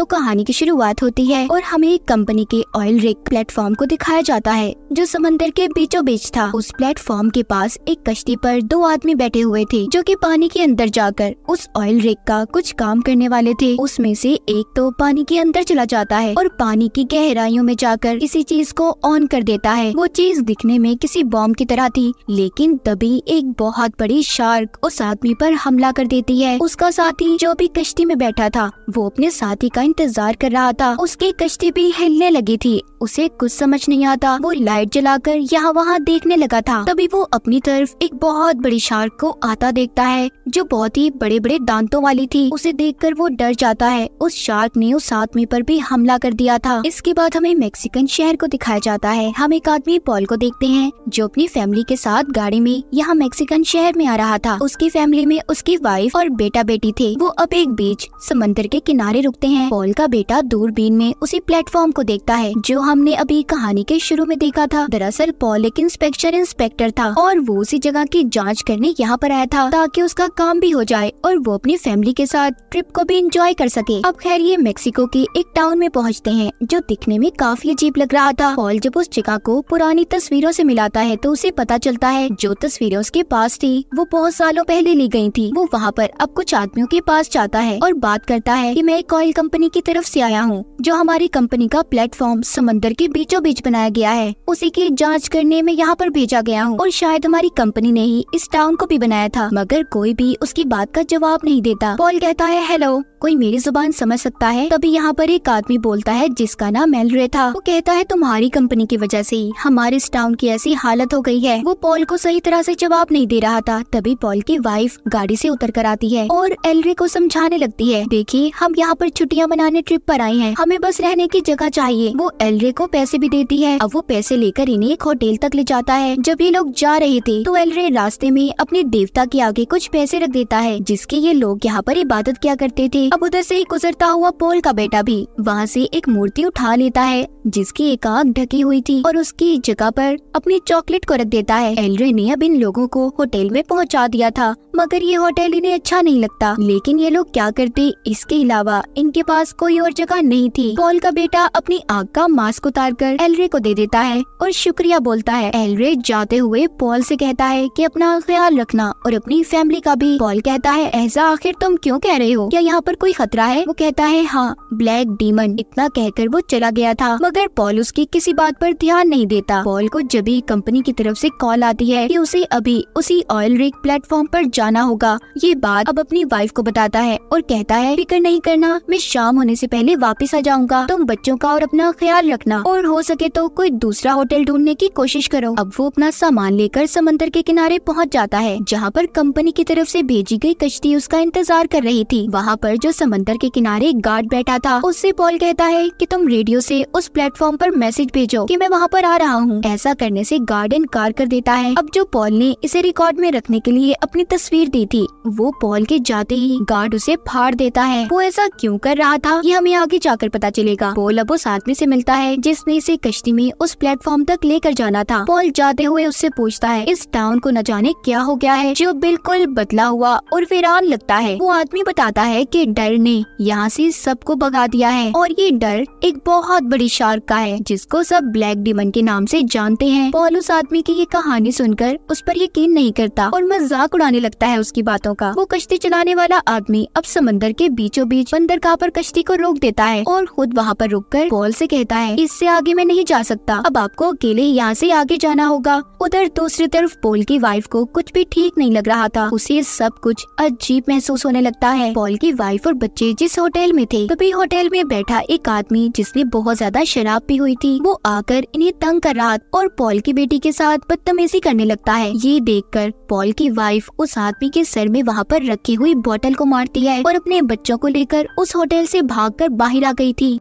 तो कहानी की शुरुआत होती है और हमें एक कंपनी के ऑयल रिग प्लेटफॉर्म को दिखाया जाता है जो समंदर के बीचों बीच था। उस प्लेटफॉर्म के पास एक कश्ती पर 2 आदमी बैठे हुए थे जो कि पानी के अंदर जाकर उस ऑयल रिग का कुछ काम करने वाले थे। उसमें से एक तो पानी के अंदर चला जाता है और पानी की गहराइयों में जाकर किसी चीज को ऑन कर देता है। वो चीज दिखने में किसी बॉम्ब की तरह थी, लेकिन तभी एक बहुत बड़ी शार्क उस आदमी पर हमला कर देती है। उसका साथी जो भी कश्ती में बैठा था वो अपने साथी का इंतजार कर रहा था। उसकी कश्ती भी हिलने लगी थी। उसे कुछ समझ नहीं आता। वो लाइट जलाकर यहाँ वहाँ देखने लगा था। तभी वो अपनी तरफ एक बहुत बड़ी शार्क को आता देखता है जो बहुत ही बड़े बड़े दांतों वाली थी। उसे देखकर वो डर जाता है। उस शार्क ने उस आदमी पर भी हमला कर दिया था। इसके बाद हमें मेक्सिकन शहर को दिखाया जाता है। हम एक आदमी पॉल को देखते हैं जो अपनी फैमिली के साथ गाड़ी में यहाँ मेक्सिकन शहर में आ रहा था। उसकी फैमिली में उसकी वाइफ और बेटा बेटी थे। वो अब एक बीच समंदर के किनारे रुकते हैं। पॉल का बेटा दूरबीन में उसी प्लेटफॉर्म को देखता है जो हमने अभी कहानी के शुरू में देखा था। दरअसल पॉल एक इंस्पेक्टर था और वो उसी जगह की जांच करने यहाँ पर आया था ताकि उसका काम भी हो जाए और वो अपनी फैमिली के साथ ट्रिप को भी एंजॉय कर सके। अब खैर ये मेक्सिको की एक टाउन में पहुँचते हैं जो दिखने में काफी अजीब लग रहा था। पॉल जब उस जगह को पुरानी तस्वीरों से मिलाता है तो उसे पता चलता है जो तस्वीरें उसके पास थी वो बहुत सालों पहले ली गई थी। वो वहाँ पर अब कुछ आदमियों के पास जाता है और बात करता है कि मैं एक ऑयल कंपनी की तरफ से आया हूँ जो हमारी कंपनी का प्लेटफॉर्म समंदर के बीचों बीच बनाया गया है। उसी की जांच करने में यहाँ पर भेजा गया हूँ और शायद हमारी कंपनी ने ही इस टाउन को भी बनाया था, मगर कोई भी उसकी बात का जवाब नहीं देता। पॉल कहता है हेलो, कोई मेरी जुबान समझ सकता है? तभी यहाँ पर एक आदमी बोलता है जिसका नाम एलरे था। वो कहता है तुम्हारी कंपनी की वजह से ही हमारे इस टाउन की ऐसी हालत हो गई है। वो पॉल को सही तरह से जवाब नहीं दे रहा था। तभी पॉल की वाइफ गाड़ी से उतर कर आती है और एलरे को समझाने लगती है देखिए हम यहाँ पर छुट्टियाँ मनाने ट्रिप पर आए हैं, हमें बस रहने की जगह चाहिए। वो एलरे को पैसे भी देती है। अब वो पैसे लेकर इन्हें एक होटल तक ले जाता है। जब ये लोग जा रहे थे तो एलरे रास्ते में अपने देवता के आगे कुछ पैसे रख देता है जिसके ये लोग यहाँ पर इबादत किया करते थे। अब उधर से गुजरता हुआ पॉल का बेटा भी वहाँ से एक मूर्ति उठा लेता है जिसकी एक आंख ढकी हुई थी और उसकी जगह पर अपनी चॉकलेट को रख देता है। एलरे ने अब इन लोगों को होटल में पहुँचा दिया था, मगर ये होटल इन्हें अच्छा नहीं लगता। लेकिन ये लोग क्या करते, इसके अलावा इनके पास कोई और जगह नहीं थी। पॉल का बेटा अपनी आंख का मास्क उतार कर एलरे को दे देता है और शुक्रिया बोलता है। एलरे जाते हुए पॉल से कहता है कि अपना ख्याल रखना और अपनी फैमिली का भी। पॉल कहता है ऐसा आखिर तुम क्यों कह रहे हो, क्या यहाँ पर कोई खतरा है? वो कहता है हाँ, ब्लैक डीमन। इतना कहकर वो चला गया था, मगर पॉल उसकी किसी बात पर ध्यान नहीं देता। पॉल को जब भी कंपनी की तरफ से कॉल आती है कि उसे अभी उसी ऑयल रिग प्लेटफॉर्म पर जाना होगा, ये बात अब अपनी वाइफ को बताता है और कहता है फिक्र नहीं करना, मैं शाम होने से पहले वापस आ जाऊंगा। तुम बच्चों का और अपना ख्याल रखना और हो सके तो कोई दूसरा होटल ढूंढने की कोशिश करो। अब वो अपना सामान लेकर समंदर के किनारे पहुंच जाता है जहां पर कंपनी की तरफ से भेजी गई कश्ती उसका इंतजार कर रही थी। वहां पर जो समंदर के किनारे एक गार्ड बैठा था उससे पॉल कहता है कि तुम रेडियो से उस प्लेटफॉर्म पर मैसेज भेजो कि मैं वहां पर आ रहा हूँ। ऐसा करने से गार्ड इनकार कर देता है। अब जो पॉल ने इसे रिकॉर्ड में रखने के लिए अपनी तस्वीर दी थी वो पॉल के जाते ही गार्ड उसे फाड़ देता है। वो ऐसा क्यों कर रहा था ये हमें आगे जाकर पता चलेगा। पॉल अब उस आदमी से मिलता है जिसने इसे कश्ती में उस प्लेटफॉर्म तक लेकर जाना था। पॉल जाते हुए उससे पूछता है इस टाउन को न जाने क्या हो गया है जो बिल्कुल बदला हुआ और वीरान लगता है। वो आदमी बताता है कि डर ने यहाँ से सबको भगा दिया है और ये डर एक बहुत बड़ी शार्क का है जिसको सब ब्लैक डीमन के नाम से जानते हैं। पॉल उस आदमी की ये कहानी सुनकर उस पर यकीन नहीं करता और मजाक उड़ाने लगता है उसकी बातों का। वो कश्ती चलाने वाला आदमी अब समंदर के बीचों बीच बंदरगाह पर कश्ती को रोक देता है और खुद वहाँ पर रुककर पॉल से कहता है इससे आगे मैं नहीं जा सकता, अब आपको अकेले यहाँ से आगे जाना होगा। उधर दूसरी तरफ पॉल की वाइफ को कुछ भी ठीक नहीं लग रहा था। उसे सब कुछ अजीब महसूस होने लगता है। पॉल की वाइफ और बच्चे जिस होटल में थे तभी होटल में बैठा एक आदमी जिसने बहुत ज्यादा शराब पी हुई थी वो आकर इन्हें तंग कर रहा और पॉल की बेटी के साथ बदतमीजी करने लगता है। ये देखकर पॉल की वाइफ उस आदमी के सर में वहाँ पर रखी हुई बोतल को मारती है और अपने बच्चों को लेकर उस होटल से भागकर बाहर आ गई थी।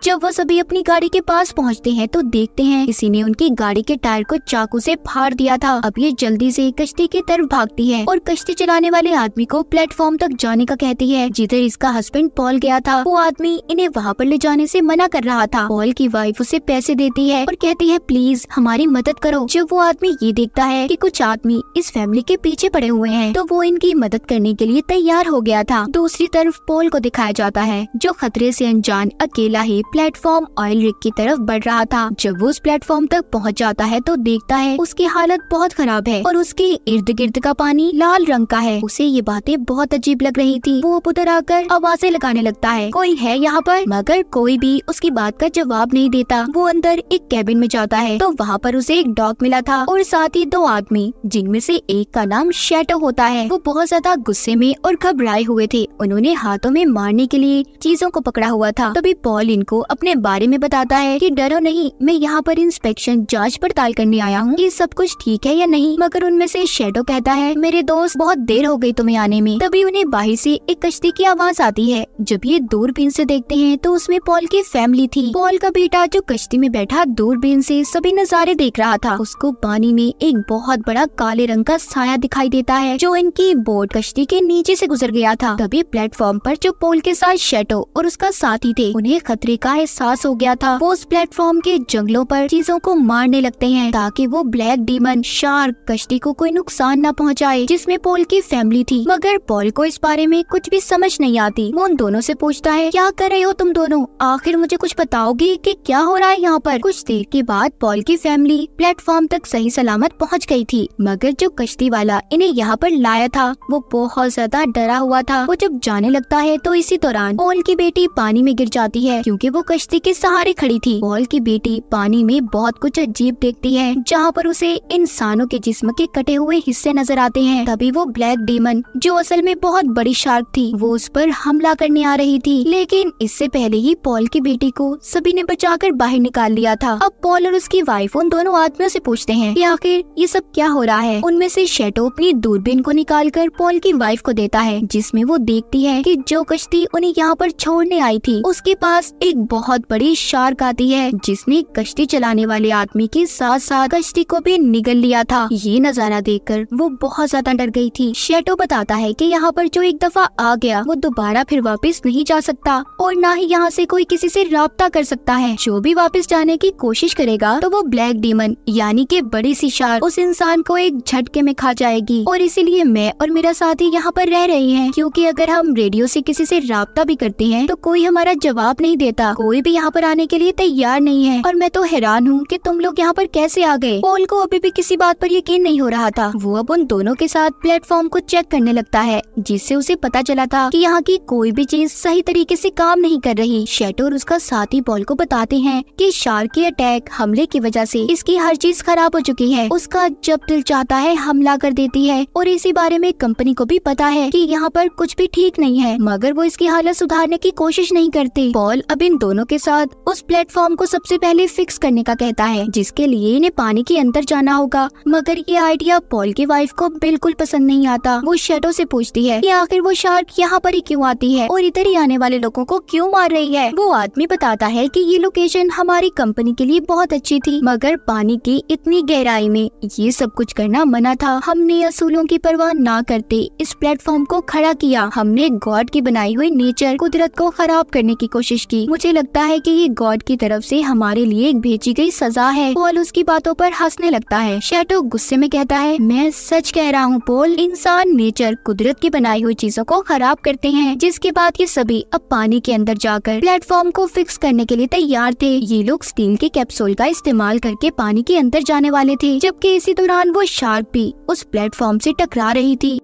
जब वो सभी अपनी गाड़ी के पास पहुंचते हैं तो देखते हैं किसी ने उनकी गाड़ी के टायर को चाकू से फाड़ दिया था। अब ये जल्दी से कश्ती की तरफ भागती है और कश्ती चलाने वाले आदमी को प्लेटफॉर्म तक जाने का कहती है जिधर इसका हस्बैंड पॉल गया था। वो आदमी इन्हें वहाँ पर ले जाने से मना कर रहा था। पॉल की वाइफ उसे पैसे देती है और कहती है प्लीज हमारी मदद करो। जब वो आदमी ये देखता है कि कुछ आदमी इस फैमिली के पीछे पड़े हुए हैं तो वो इनकी मदद करने के लिए तैयार हो गया था। दूसरी तरफ पॉल को दिखाया जाता है जो खतरे से अनजान अकेला ही प्लेटफॉर्म ऑयल रिग की तरफ बढ़ रहा था। जब वो उस प्लेटफॉर्म तक पहुंच जाता है तो देखता है उसकी हालत बहुत खराब है और उसके इर्द गिर्द का पानी लाल रंग का है। उसे ये बातें बहुत अजीब लग रही थी। वो उधर आकर आवाजें लगाने लगता है कोई है यहाँ पर, मगर कोई भी उसकी बात का जवाब नहीं देता। वो अंदर एक कैबिन में जाता है तो वहाँ पर उसे एक डॉग मिला था और साथ ही 2 आदमी जिनमें से एक का नाम शैडो होता है। वो बहुत ज्यादा गुस्से में और घबराए हुए थे। उन्होंने हाथों में मारने के लिए चीजों को पकड़ा हुआ था। तभी पॉल इनको अपने बारे में बताता है कि डरो नहीं, मैं यहाँ पर इंस्पेक्शन जांच पड़ताल करने आया हूँ कि सब कुछ ठीक है या नहीं। मगर उनमें से शैडो कहता है मेरे दोस्त बहुत देर हो गई तुम्हें आने में। तभी उन्हें बाहर से एक कश्ती की आवाज आती है। जब ये दूरबीन से देखते हैं तो उसमें पॉल की फैमिली थी। पॉल का बेटा जो कश्ती में बैठा दूरबीन से सभी नजारे देख रहा था। उसको पानी में एक बहुत बड़ा काले रंग का साया दिखाई देता है जो इनकी बोट कश्ती के नीचे से गुजर गया था। तभी प्लेटफॉर्म पर जो पॉल के साथ शैडो और उसका साथी थे उन्हें खतरे का एहसास हो गया था। वो उस प्लेटफॉर्म के जंगलों पर चीजों को मारने लगते हैं ताकि वो ब्लैक डीमन शार्क कश्ती को कोई नुकसान न पहुंचाए जिसमें पॉल की फैमिली थी। मगर पॉल को इस बारे में कुछ भी समझ नहीं आती। वो उन दोनों से पूछता है क्या कर रहे हो तुम दोनों, आखिर मुझे कुछ बताओगे कि क्या हो रहा है यहाँ पर। कुछ देर के बाद पॉल की फैमिली प्लेटफॉर्म तक सही सलामत पहुँच गयी थी। मगर जो कश्ती वाला इन्हें यहाँ पर लाया था वो बहुत ज्यादा डरा हुआ था। वो जब जाने लगता है तो इसी दौरान पॉल की बेटी पानी में गिर जाती है क्योंकि वो कश्ती के सहारे खड़ी थी। पॉल की बेटी पानी में बहुत कुछ अजीब देखती है जहाँ पर उसे इंसानों के जिस्म के कटे हुए हिस्से नजर आते हैं। तभी वो ब्लैक डीमन जो असल में बहुत बड़ी शार्क थी वो उस पर हमला करने आ रही थी। लेकिन इससे पहले ही पॉल की बेटी को सभी ने बचाकर बाहर निकाल लिया था। अब पॉल और उसकी वाइफ उन दोनों आदमियों से पूछते हैं कि आखिर ये सब क्या हो रहा है। उनमें से शैडो अपनी दूरबीन को निकालकर पॉल की वाइफ को देता है जिसमें वो देखती है कि जो कश्ती उन्हें यहाँ पर छोड़ने आई थी उसके पास एक बहुत बड़ी शार्क आती है जिसने कश्ती चलाने वाले आदमी के साथ साथ कश्ती को भी निगल लिया था। ये नजारा देखकर वो बहुत ज्यादा डर गई थी। शैडो बताता है कि यहाँ पर जो एक दफा आ गया वो दोबारा फिर वापस नहीं जा सकता और न ही यहाँ से कोई किसी से राब्ता कर सकता है। जो भी वापस जाने की कोशिश करेगा तो वो ब्लैक डीमन यानी कि बड़ी सी शार्क उस इंसान को एक झटके में खा जाएगी। और इसीलिए मैं और मेरा साथी यहाँ पर रह रहे हैं क्योंकि अगर हम रेडियो से किसी से राब्ता भी करते हैं तो कोई हमारा जवाब नहीं देता, कोई भी यहाँ पर आने के लिए तैयार नहीं है। और मैं तो हैरान हूँ कि तुम लोग यहाँ पर कैसे आ गए। पॉल को अभी भी किसी बात पर यकीन नहीं हो रहा था। वो अब उन दोनों के साथ प्लेटफॉर्म को चेक करने लगता है जिससे उसे पता चला था कि यहाँ की कोई भी चीज सही तरीके से काम नहीं कर रही। शैडो और उसका साथी पॉल को बताते हैं कि शार्क के अटैक हमले की वजह से इसकी हर चीज खराब हो चुकी है। उसका जब दिल चाहता है हमला कर देती है और इसी बारे में कंपनी को भी पता है कि यहाँ पर कुछ भी ठीक नहीं है, मगर वो इसकी हालत सुधारने की कोशिश नहीं करती। पॉल अब इन दोनों के साथ उस प्लेटफॉर्म को सबसे पहले फिक्स करने का कहता है जिसके लिए इन्हें पानी के अंदर जाना होगा। मगर ये आइडिया पॉल की वाइफ को बिल्कुल पसंद नहीं आता। वो शैडो से पूछती है कि आखिर वो शार्क यहाँ पर ही क्यों आती है और इधर ही आने वाले लोगों को क्यों मार रही है। वो आदमी बताता है कि ये लोकेशन हमारी कंपनी के लिए बहुत अच्छी थी मगर पानी की इतनी गहराई में ये सब कुछ करना मना था। हमने असूलों की परवाह ना करते इस प्लेटफॉर्म को खड़ा किया। हमने गॉड की बनाई हुई नेचर कुदरत को खराब करने की कोशिश की। मुझे लगता है कि ये गॉड की तरफ से हमारे लिए एक भेजी गई सजा है। पॉल उसकी बातों पर हंसने लगता है। शैडो गुस्से में कहता है मैं सच कह रहा हूँ पॉल, इंसान नेचर कुदरत की बनाई हुई चीजों को खराब करते हैं। जिसके बाद ये सभी अब पानी के अंदर जाकर प्लेटफॉर्म को फिक्स करने के लिए तैयार थे। ये लोग स्टील के कैप्सूल का इस्तेमाल करके पानी के अंदर जाने वाले थे जबकि इसी दौरान वो शार्क भी उस प्लेटफॉर्म से टकरा रही थी।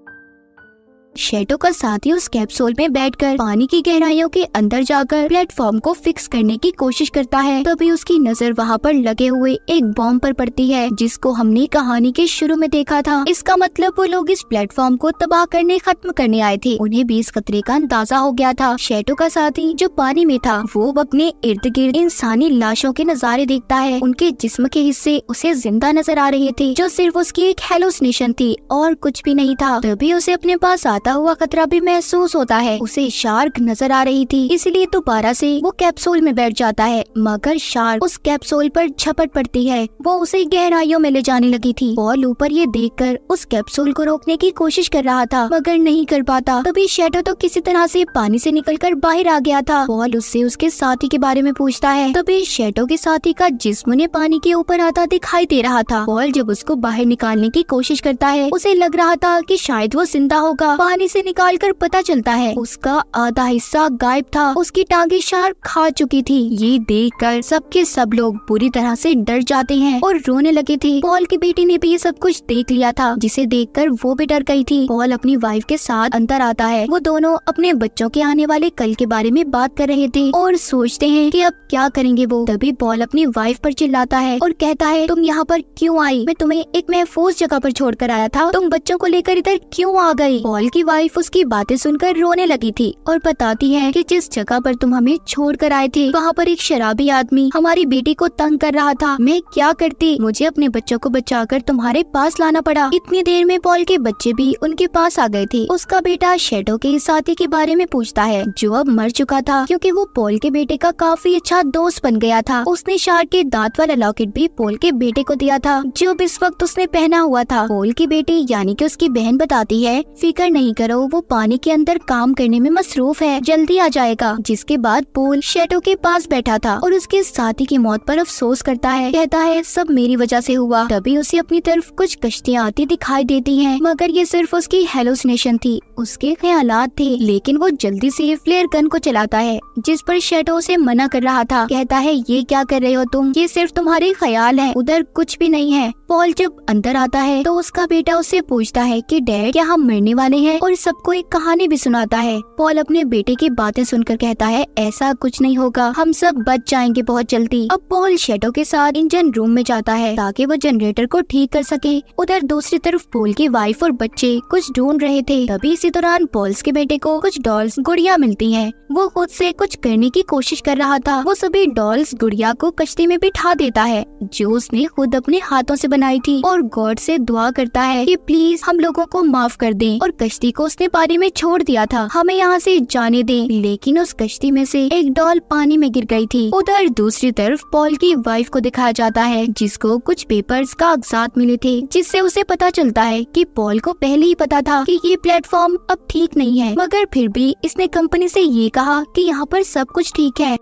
शैडो का साथी उस कैप्सूल में बैठकर पानी की गहराइयों के अंदर जाकर प्लेटफॉर्म को फिक्स करने की कोशिश करता है। तभी उसकी नजर वहाँ पर लगे हुए एक बॉम्ब पर पड़ती है जिसको हमने कहानी के शुरू में देखा था। इसका मतलब वो लोग इस प्लेटफॉर्म को तबाह करने खत्म करने आए थे। उन्हें भी इस खतरे का अंदाजा हो गया था। शैडो का साथी जो पानी में था वो अपने इर्द गिर्द इंसानी लाशों के नजारे देखता है। उनके जिस्म के हिस्से उसे जिंदा नजर आ रहे थे जो सिर्फ उसकी एक हेलुसिनेशन थी और कुछ भी नहीं था। तभी उसे अपने पास आता बढ़ता हुआ खतरा भी महसूस होता है। उसे शार्क नजर आ रही थी, इसलिए दोबारा से वो कैप्सूल में बैठ जाता है, मगर शार्क उस कैप्सूल पर झपट पड़ती है। वो उसे गहराइयों में ले जाने लगी थी। पॉल ऊपर ये देखकर उस कैप्सूल को रोकने की कोशिश कर रहा था, मगर नहीं कर पाता। तभी शैडो तो किसी तरह से पानी से निकलकर बाहर आ गया था। पॉल उससे उसके साथी के बारे में पूछता है। तभी शैडो के साथी का जिस्म ने पानी के ऊपर आता दिखाई दे रहा था। पॉल जब उसको बाहर निकालने की कोशिश करता है, उसे लग रहा था कि शायद वो जिंदा होगा। पानी से निकालकर पता चलता है उसका आधा हिस्सा गायब था। उसकी टांगे शार्क खा चुकी थी। ये देखकर सबके सब लोग बुरी तरह से डर जाते हैं और रोने लगे थे। पॉल की बेटी ने भी ये सब कुछ देख लिया था, जिसे देखकर वो भी डर गई थी। पॉल अपनी वाइफ के साथ अंदर आता है। वो दोनों अपने बच्चों के आने वाले कल के बारे में बात कर रहे थे और सोचते हैं कि अब क्या करेंगे वो। तभी पॉल अपनी वाइफ पर चिल्लाता है और कहता है, तुम यहाँ पर क्यों आई? मैं तुम्हें एक महफूज जगह पर छोड़कर आया था, तुम बच्चों को लेकर इधर क्यों आ गई? पॉल की वाइफ उसकी बातें सुनकर रोने लगी थी और बताती है कि जिस जगह पर तुम हमें छोड़कर आए थे, वहाँ पर एक शराबी आदमी हमारी बेटी को तंग कर रहा था। मैं क्या करती? मुझे अपने बच्चों को बचाकर तुम्हारे पास लाना पड़ा। इतनी देर में पॉल के बच्चे भी उनके पास आ गए थे। उसका बेटा शैडो के साथी के बारे में पूछता है, जो अब मर चुका था, क्योंकि वो पॉल के बेटे का काफी अच्छा दोस्त बन गया था। उसने शार्क के दांत वाला लॉकेट भी पॉल के बेटे को दिया था, जो इस वक्त उसने पहना हुआ था। पॉल की बेटी यानी कि उसकी बहन बताती है, फिक्र नहीं करो, वो पानी के अंदर काम करने में मसरूफ है, जल्दी आ जाएगा। जिसके बाद पॉल शैडो के पास बैठा था और उसके साथी की मौत पर अफसोस करता है। कहता है, सब मेरी वजह से हुआ। तभी उसे अपनी तरफ कुछ कश्तियाँ आती दिखाई देती हैं, मगर ये सिर्फ उसकी हेलुसिनेशन थी, उसके ख्यालात थे। लेकिन वो जल्दी से फ्लेयर गन को चलाता है, जिस पर शैडो उसे मना कर रहा था। कहता है, ये क्या कर रहे हो तुम? ये सिर्फ तुम्हारे ख्याल हैं, उधर कुछ भी नहीं है। पॉल जब अंदर आता है तो उसका बेटा उससे पूछता है कि डैड, क्या हम मरने वाले हैं? और सबको एक कहानी भी सुनाता है। पॉल अपने बेटे की बातें सुनकर कहता है, ऐसा कुछ नहीं होगा, हम सब बच जाएंगे बहुत जल्दी। अब पॉल शैडो के साथ इंजन रूम में जाता है ताकि वो जनरेटर को ठीक कर सके। उधर दूसरी तरफ पॉल की वाइफ और बच्चे कुछ ढूंढ रहे थे। तभी इसी दौरान पॉल्स के बेटे को कुछ डॉल्स गुड़िया मिलती हैं। वो खुद से कुछ करने की कोशिश कर रहा था। वो सभी डॉल्स गुड़िया को कश्ती में बिठा देता है, जो उसने खुद अपने हाथों से बनाई थी, और गॉड से दुआ करता है कि प्लीज हम लोगों को माफ कर दें। और कश्ती को उसने पानी में छोड़ दिया था, हमें यहाँ से जाने दें। लेकिन उस कश्ती में से एक डॉल पानी में गिर गई थी। उधर दूसरी तरफ पॉल की वाइफ को दिखाया जाता है, जिसको कुछ पेपर्स कागजात मिले थे, जिससे उसे पता चलता है कि पॉल को पहले ही पता था कि ये प्लेटफॉर्म अब ठीक नहीं है, मगर फिर भी इसने कंपनी से ये कहा कि यहाँ पर सब कुछ ठीक है।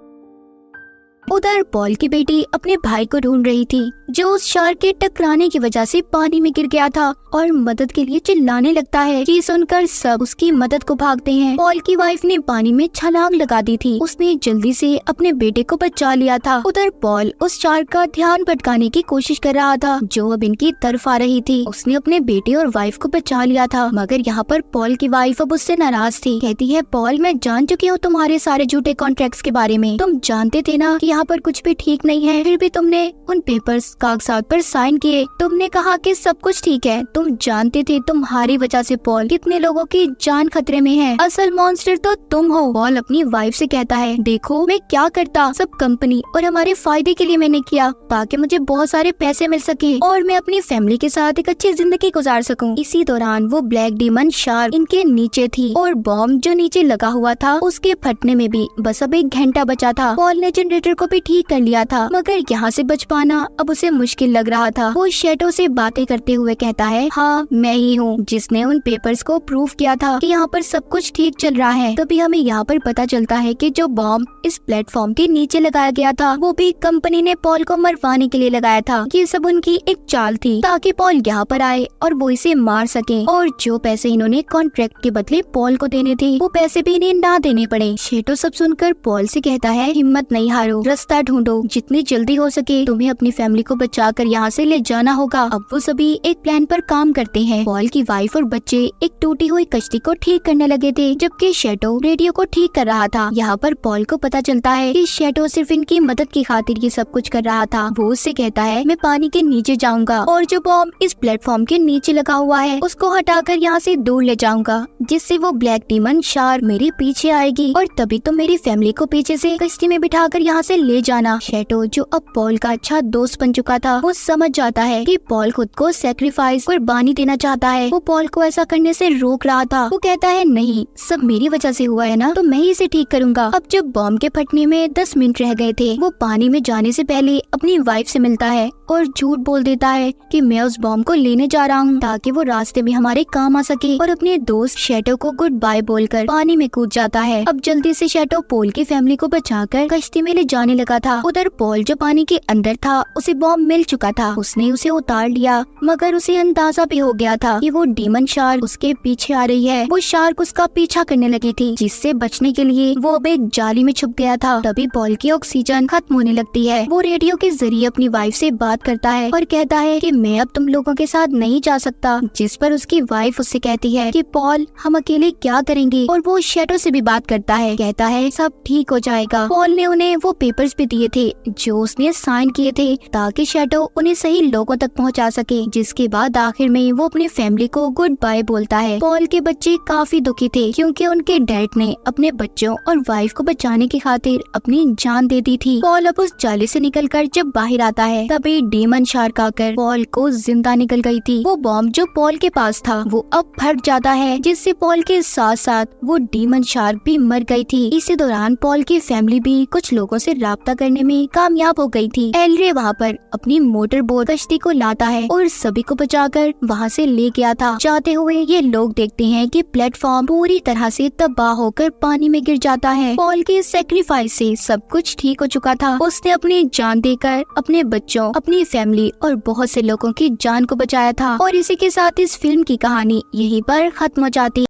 उधर पॉल की बेटी अपने भाई को ढूंढ रही थी, जो उस शार्क के टकराने की वजह से पानी में गिर गया था और मदद के लिए चिल्लाने लगता है। ये सुनकर सब उसकी मदद को भागते हैं। पॉल की वाइफ ने पानी में छलांग लगा दी थी, उसने जल्दी से अपने बेटे को बचा लिया था। उधर पॉल उस शार्क का ध्यान भटकाने की कोशिश कर रहा था, जो अब इनकी तरफ आ रही थी। उसने अपने बेटे और वाइफ को बचा लिया था, मगर यहाँ पर पॉल की वाइफ अब उससे नाराज थी। कहती है, पॉल, मैं जान चुकी हूँ तुम्हारे सारे झूठे कॉन्ट्रैक्ट्स के बारे में। तुम जानते थे ना कि यहाँ पर कुछ भी ठीक नहीं है, फिर भी तुमने उन पेपर्स कागजात पर साइन किए। तुमने कहा कि सब कुछ ठीक है। तुम जानते थे तुम्हारी वजह से पॉल कितने लोगों की जान खतरे में है। असल मॉन्स्टर तो तुम हो। पॉल अपनी वाइफ से कहता है, देखो मैं क्या करता, सब कंपनी और हमारे फायदे के लिए मैंने किया, ताकि मुझे बहुत सारे पैसे मिल सके और मैं अपनी फैमिली के साथ एक अच्छी जिंदगी गुजार सकूं। इसी दौरान वो ब्लैक डीमन शार्क इनके नीचे थी और बॉम्ब जो नीचे लगा हुआ था उसके फटने में भी बस अब 1 घंटा बचा था। पॉल ने जनरेटर को भी ठीक कर लिया था, मगर यहाँ से बच पाना अब उसे मुश्किल लग रहा था। वो शैडो से बातें करते हुए कहता है, हाँ मैं ही हूँ जिसने उन पेपर्स को प्रूव किया था कि यहाँ पर सब कुछ ठीक चल रहा है। तभी हमें यहाँ पर पता चलता है कि जो बॉम्ब इस प्लेटफॉर्म के नीचे लगाया गया था, वो भी कंपनी ने पॉल को मरवाने के लिए लगाया था। ये सब उनकी एक चाल थी, ताकि पॉल यहाँ पर आए और वो इसे मार सके, और जो पैसे इन्होंने कॉन्ट्रैक्ट के बदले पॉल को देने थे, वो पैसे भी इन्हें ना देने पड़े। शैडो सब सुनकर पॉल से कहता है, हिम्मत नहीं हारो, रास्ता ढूंढो, जितनी जल्दी हो सके तुम्हें अपनी फैमिली को बचाकर यहाँ से ले जाना होगा। अब वो सभी एक प्लान पर काम करते हैं। पॉल की वाइफ और बच्चे एक टूटी हुई कश्ती को ठीक करने लगे थे, जबकि शैडो रेडियो को ठीक कर रहा था। यहाँ पर पॉल को पता चलता है कि शैडो सिर्फ इनकी मदद की खातिर ये सब कुछ कर रहा था। वो उससे कहता है, मैं पानी के नीचे जाऊंगा और जो बॉम्ब इस प्लेटफॉर्म के नीचे लगा हुआ है उसको हटाकर यहाँ से दूर ले जाऊंगा, जिससे वो ब्लैक डीमन शार्क मेरे पीछे आएगी और तभी तो मेरी फैमिली को पीछे से कश्ती में बिठाकर यहाँ से ले जाना। शैटो जो अब पॉल का अच्छा दोस्त बन चुका था, वो समझ जाता है कि पॉल खुद को सेक्रीफाइस कुर्बानी देना चाहता है। वो पॉल को ऐसा करने से रोक रहा था। वो कहता है नहीं, सब मेरी वजह से हुआ है ना, तो मैं ही इसे ठीक करूंगा। अब जब बॉम्ब के फटने में 10 मिनट रह गए थे, वो पानी में जाने से पहले अपनी वाइफ से मिलता है और झूठ बोल देता है कि मैं उस बॉम्ब को लेने जा रहा हूँ ताकि वो रास्ते में हमारे काम आ सके, और अपने दोस्त शैटो को गुड बाय बोलकर पानी में कूद जाता है। अब जल्दी से शैटो पॉल की फैमिली को बचाकर कश्ती में ले जाने लगा था। उधर पॉल जो पानी के अंदर था, उसे बॉम्ब मिल चुका था। उसने उसे उतार लिया, मगर उसे अंदाजा भी हो गया था कि वो डीमन शार्क उसके पीछे आ रही है। वो शार्क उसका पीछा करने लगी थी, जिससे बचने के लिए वो अब एक जाली में छुप गया था। तभी पॉल की ऑक्सीजन खत्म होने लगती है। वो रेडियो के जरिए अपनी वाइफ से बात करता है और कहता है कि मैं अब तुम लोगों के साथ नहीं जा सकता, जिस पर उसकी वाइफ उससे कहती है कि पॉल हम अकेले क्या करेंगे। और वो शैटो से भी बात करता है, कहता है सब ठीक हो जाएगा। पॉल ने उन्हें वो पेपर्स भी दिए थे जो उसने साइन किए थे ताकि शैटो उन्हें सही लोगों तक पहुंचा सके। जिसके बाद आखिर में वो अपनी फैमिली को गुड बाय बोलता है। पॉल के बच्चे काफी दुखी थे क्योंकि उनके डैड ने अपने बच्चों और वाइफ को बचाने की खातिर अपनी जान दे दी थी। पॉल अब उस जाली से निकलकर जब बाहर आता है, तभी डीमन शार्क आकर पॉल को जिंदा निकल गई थी। वो बॉम्ब जो पॉल के पास था वो अब फट जाता है, जिससे पॉल के साथ साथ वो डीमन शार्क भी मर गई थी। इसी दौरान पॉल की फैमिली भी कुछ लोगों से राब्ता करने में कामयाब हो गई थी। एल रे वहाँ पर अपनी मोटर बोट कश्ती को लाता है और सभी को बचाकर वहाँ से ले गया था। जाते हुए ये लोग देखते हैं कि प्लेटफॉर्म पूरी तरह से तबाह होकर पानी में गिर जाता है। पॉल के सेक्रीफाइस से सब कुछ ठीक हो चुका था। उसने अपनी जान देकर अपने बच्चों, अपनी फैमिली और बहुत से लोगों की जान को बचाया था। और इसी के साथ इस फिल्म की कहानी यहीं पर खत्म हो जाती है।